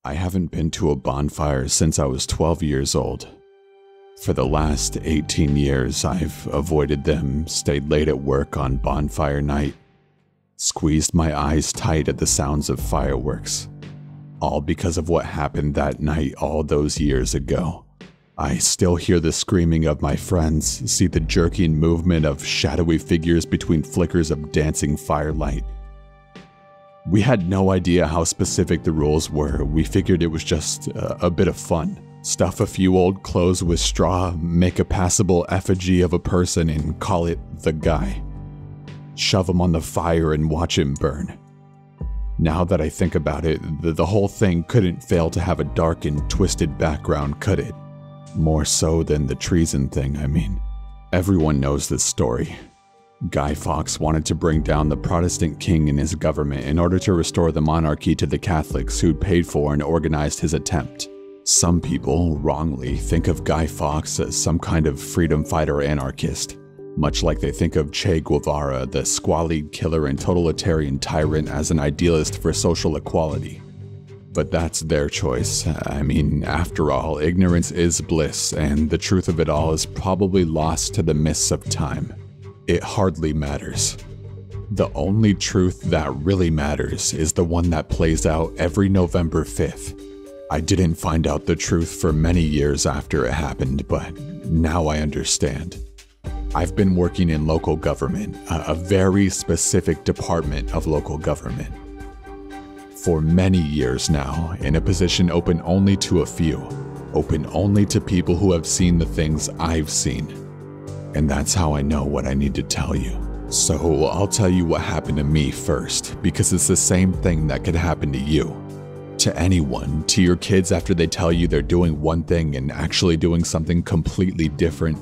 I haven't been to a bonfire since I was 12 years old. For the last 18 years, I've avoided them, stayed late at work on bonfire night, squeezed my eyes tight at the sounds of fireworks, all because of what happened that night all those years ago. I still hear the screaming of my friends, see the jerking movement of shadowy figures between flickers of dancing firelight. We had no idea how specific the rules were. We figured it was just a bit of fun. Stuff a few old clothes with straw, make a passable effigy of a person and call it the guy. Shove him on the fire and watch him burn. Now that I think about it, the whole thing couldn't fail to have a dark and twisted background, could it? More so than the treason thing, I mean. Everyone knows this story. Guy Fawkes wanted to bring down the Protestant king and his government in order to restore the monarchy to the Catholics who'd paid for and organized his attempt. Some people, wrongly, think of Guy Fawkes as some kind of freedom fighter anarchist, much like they think of Che Guevara, the squalid killer and totalitarian tyrant, as an idealist for social equality. But that's their choice. I mean, after all, ignorance is bliss, and the truth of it all is probably lost to the mists of time. It hardly matters. The only truth that really matters is the one that plays out every November 5th. I didn't find out the truth for many years after it happened, but now I understand. I've been working in local government, a very specific department of local government, for many years now, in a position open only to a few, open only to people who have seen the things I've seen. And that's how I know what I need to tell you. So I'll tell you what happened to me first, because it's the same thing that could happen to you. To anyone, to your kids after they tell you they're doing one thing and actually doing something completely different.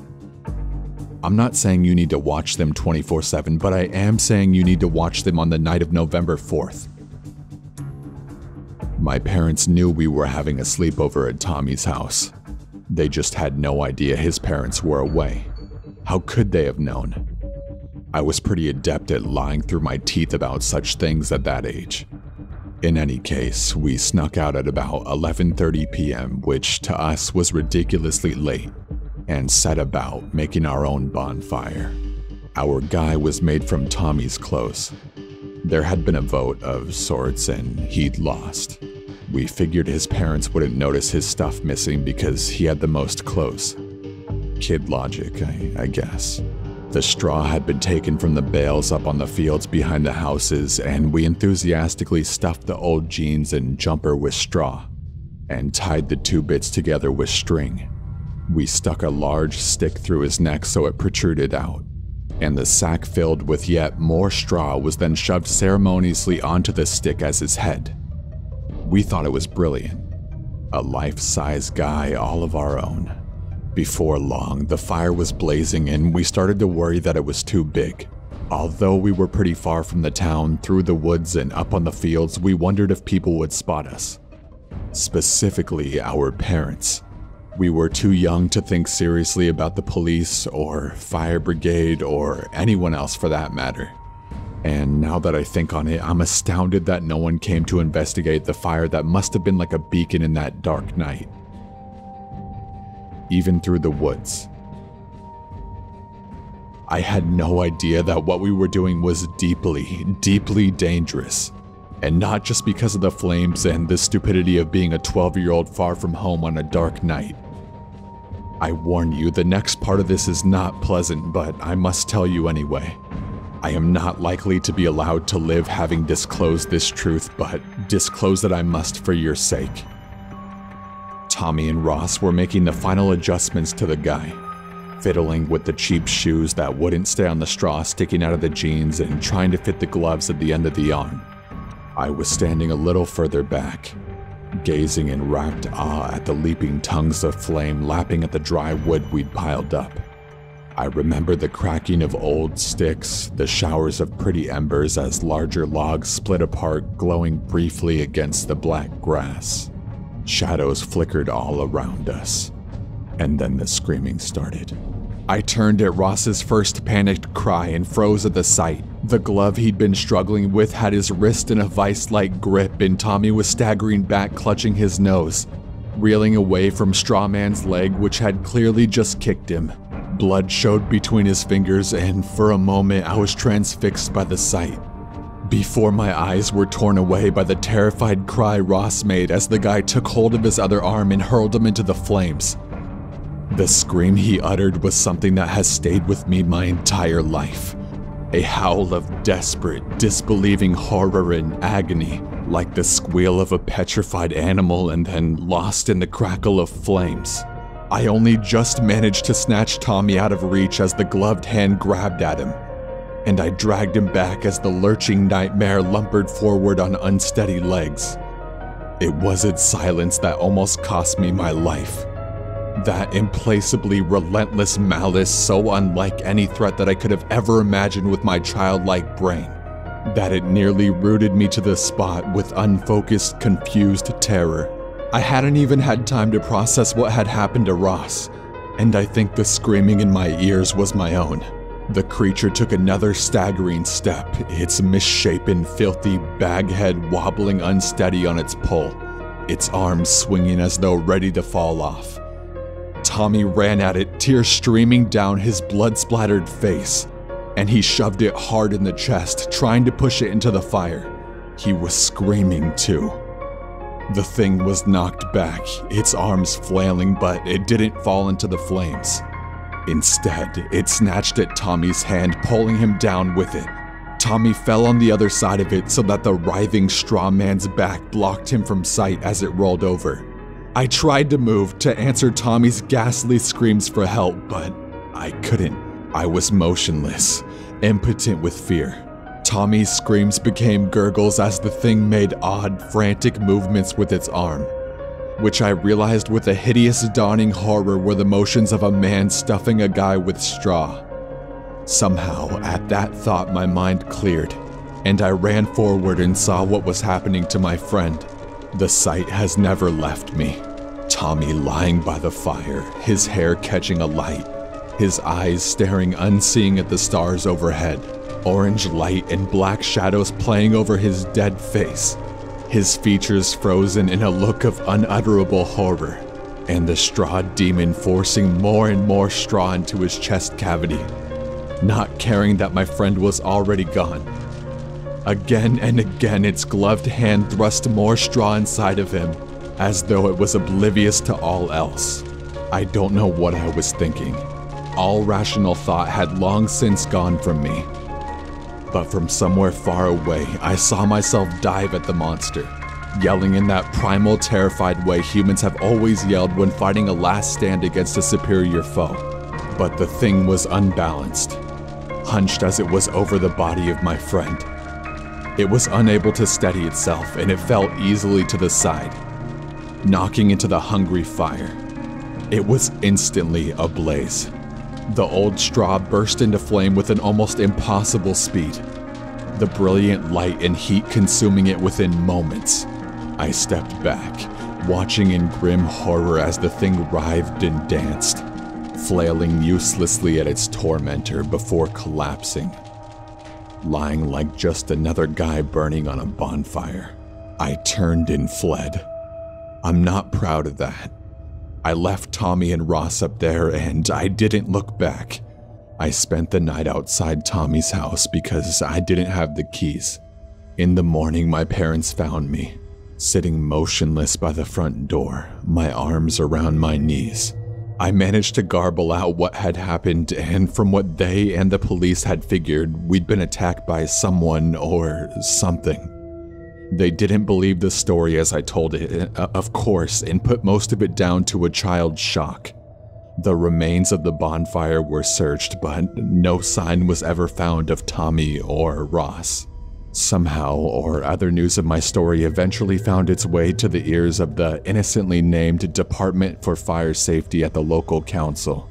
I'm not saying you need to watch them 24/7, but I am saying you need to watch them on the night of November 4th. My parents knew we were having a sleepover at Tommy's house. They just had no idea his parents were away. How could they have known? I was pretty adept at lying through my teeth about such things at that age. In any case, we snuck out at about 11:30 p.m., which to us was ridiculously late, and set about making our own bonfire. Our guy was made from Tommy's clothes. There had been a vote of sorts and he'd lost. We figured his parents wouldn't notice his stuff missing because he had the most clothes. Kid logic, I guess. The straw had been taken from the bales up on the fields behind the houses, and we enthusiastically stuffed the old jeans and jumper with straw, and tied the two bits together with string. We stuck a large stick through his neck so it protruded out, and the sack filled with yet more straw was then shoved ceremoniously onto the stick as his head. We thought it was brilliant. A life-size guy all of our own. Before long, the fire was blazing and we started to worry that it was too big. Although we were pretty far from the town, through the woods and up on the fields, we wondered if people would spot us. Specifically, our parents. We were too young to think seriously about the police or fire brigade or anyone else for that matter. And now that I think on it, I'm astounded that no one came to investigate the fire that must have been like a beacon in that dark night. Even through the woods. I had no idea that what we were doing was deeply, deeply dangerous. And not just because of the flames and the stupidity of being a 12-year-old far from home on a dark night. I warn you, the next part of this is not pleasant, but I must tell you anyway. I am not likely to be allowed to live having disclosed this truth, but disclose it I must for your sake. Tommy and Ross were making the final adjustments to the guy, fiddling with the cheap shoes that wouldn't stay on the straw sticking out of the jeans and trying to fit the gloves at the end of the arm. I was standing a little further back, gazing in rapt awe at the leaping tongues of flame lapping at the dry wood we'd piled up. I remember the cracking of old sticks, the showers of pretty embers as larger logs split apart, glowing briefly against the black grass. Shadows flickered all around us, and then the screaming started. I turned at Ross's first panicked cry and froze at the sight. The glove he'd been struggling with had his wrist in a vice-like grip, and Tommy was staggering back, clutching his nose, reeling away from Strawman's leg, which had clearly just kicked him. Blood showed between his fingers, and for a moment I was transfixed by the sight. Before my eyes were torn away by the terrified cry Ross made as the guy took hold of his other arm and hurled him into the flames. The scream he uttered was something that has stayed with me my entire life. A howl of desperate, disbelieving horror and agony, like the squeal of a petrified animal and then lost in the crackle of flames. I only just managed to snatch Tommy out of reach as the gloved hand grabbed at him, and I dragged him back as the lurching nightmare lumbered forward on unsteady legs. It was its silence that almost cost me my life. That implacably relentless malice so unlike any threat that I could have ever imagined with my childlike brain, that it nearly rooted me to the spot with unfocused, confused terror. I hadn't even had time to process what had happened to Ross, and I think the screaming in my ears was my own. The creature took another staggering step, its misshapen, filthy bag head wobbling unsteady on its pole, its arms swinging as though ready to fall off. Tommy ran at it, tears streaming down his blood-splattered face, and he shoved it hard in the chest, trying to push it into the fire. He was screaming too. The thing was knocked back, its arms flailing, but it didn't fall into the flames. Instead, it snatched at Tommy's hand, pulling him down with it. Tommy fell on the other side of it so that the writhing straw man's back blocked him from sight as it rolled over. I tried to move to answer Tommy's ghastly screams for help, but I couldn't. I was motionless, impotent with fear. Tommy's screams became gurgles as the thing made odd, frantic movements with its arm, which I realized with a hideous dawning horror were the motions of a man stuffing a guy with straw. Somehow, at that thought, my mind cleared, and I ran forward and saw what was happening to my friend. The sight has never left me. Tommy lying by the fire, his hair catching alight, his eyes staring unseeing at the stars overhead, orange light and black shadows playing over his dead face, his features frozen in a look of unutterable horror, and the straw demon forcing more and more straw into his chest cavity, not caring that my friend was already gone. Again and again, its gloved hand thrust more straw inside of him, as though it was oblivious to all else. I don't know what I was thinking. All rational thought had long since gone from me. But from somewhere far away, I saw myself dive at the monster, yelling in that primal, terrified way humans have always yelled when fighting a last stand against a superior foe. But the thing was unbalanced, hunched as it was over the body of my friend. It was unable to steady itself, and it fell easily to the side, knocking into the hungry fire. It was instantly ablaze. The old straw burst into flame with an almost impossible speed, the brilliant light and heat consuming it within moments. I stepped back, watching in grim horror as the thing writhed and danced, flailing uselessly at its tormentor before collapsing, lying like just another guy burning on a bonfire. I turned and fled. I'm not proud of that. I left Tommy and Ross up there and I didn't look back. I spent the night outside Tommy's house because I didn't have the keys. In the morning, my parents found me, sitting motionless by the front door, my arms around my knees. I managed to garble out what had happened, and from what they and the police had figured, we'd been attacked by someone or something. They didn't believe the story as I told it, of course, and put most of it down to a child's shock. The remains of the bonfire were searched, but no sign was ever found of Tommy or Ross. Somehow or other, news of my story eventually found its way to the ears of the innocently named Department for Fire Safety at the local council.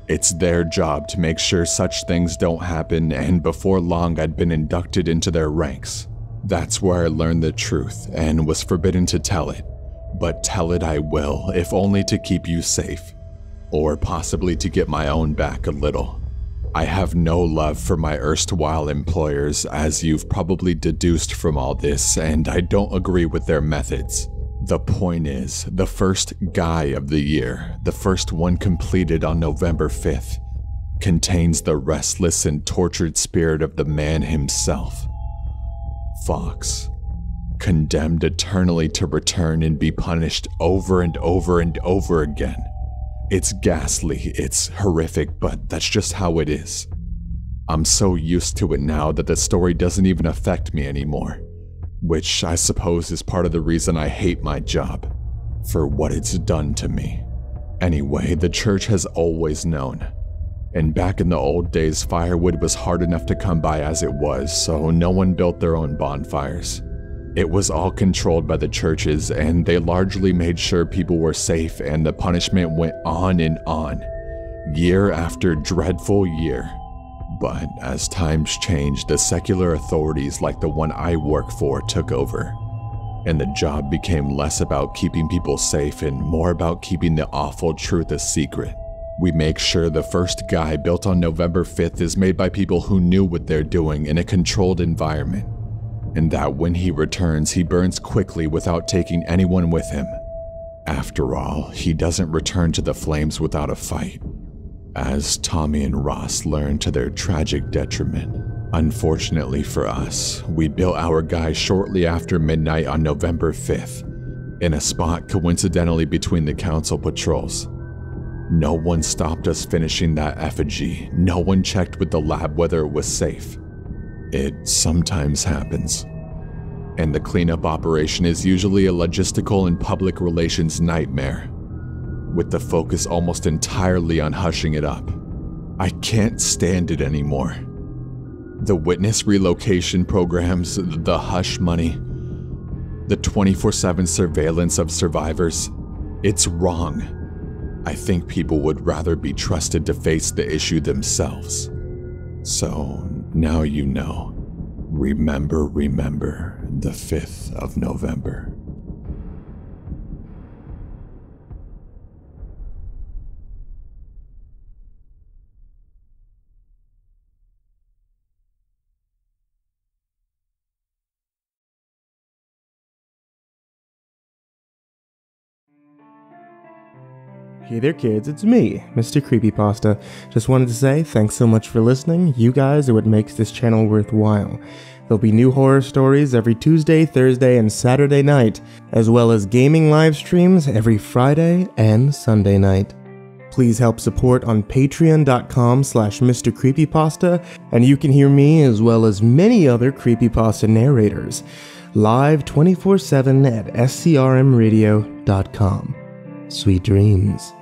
It's their job to make sure such things don't happen, and before long I'd been inducted into their ranks. That's where I learned the truth and was forbidden to tell it, but tell it I will, if only to keep you safe, or possibly to get my own back a little. I have no love for my erstwhile employers, as you've probably deduced from all this, and I don't agree with their methods. The point is, the first guy of the year, the first one completed on November 5th, contains the restless and tortured spirit of the man himself, Fox, condemned eternally to return and be punished over and over and over again. It's ghastly, it's horrific, but that's just how it is. I'm so used to it now that the story doesn't even affect me anymore, which I suppose is part of the reason I hate my job, for what it's done to me. Anyway, the church has always known. And back in the old days, firewood was hard enough to come by as it was, so no one built their own bonfires. It was all controlled by the churches, and they largely made sure people were safe, and the punishment went on and on, year after dreadful year. But as times changed, the secular authorities like the one I work for took over, and the job became less about keeping people safe and more about keeping the awful truth a secret. We make sure the first guy built on November 5th is made by people who knew what they're doing in a controlled environment, and that when he returns, he burns quickly without taking anyone with him. After all, he doesn't return to the flames without a fight, as Tommy and Ross learned to their tragic detriment. Unfortunately for us, we built our guy shortly after midnight on November 5th, in a spot coincidentally between the council patrols. No one stopped us finishing that effigy. No one checked with the lab whether it was safe. It sometimes happens. And the cleanup operation is usually a logistical and public relations nightmare, with the focus almost entirely on hushing it up. I can't stand it anymore. The witness relocation programs, the hush money, the 24/7 surveillance of survivors, it's wrong. I think people would rather be trusted to face the issue themselves. So now you know. Remember the 5th of November. Hey there kids, it's me, Mr. Creepypasta. Just wanted to say thanks so much for listening. You guys are what makes this channel worthwhile. There'll be new horror stories every Tuesday, Thursday, and Saturday night, as well as gaming live streams every Friday and Sunday night. Please help support on patreon.com/Mr. Creepypasta, and you can hear me as well as many other Creepypasta narrators, live 24/7 at scrmradio.com. Sweet dreams.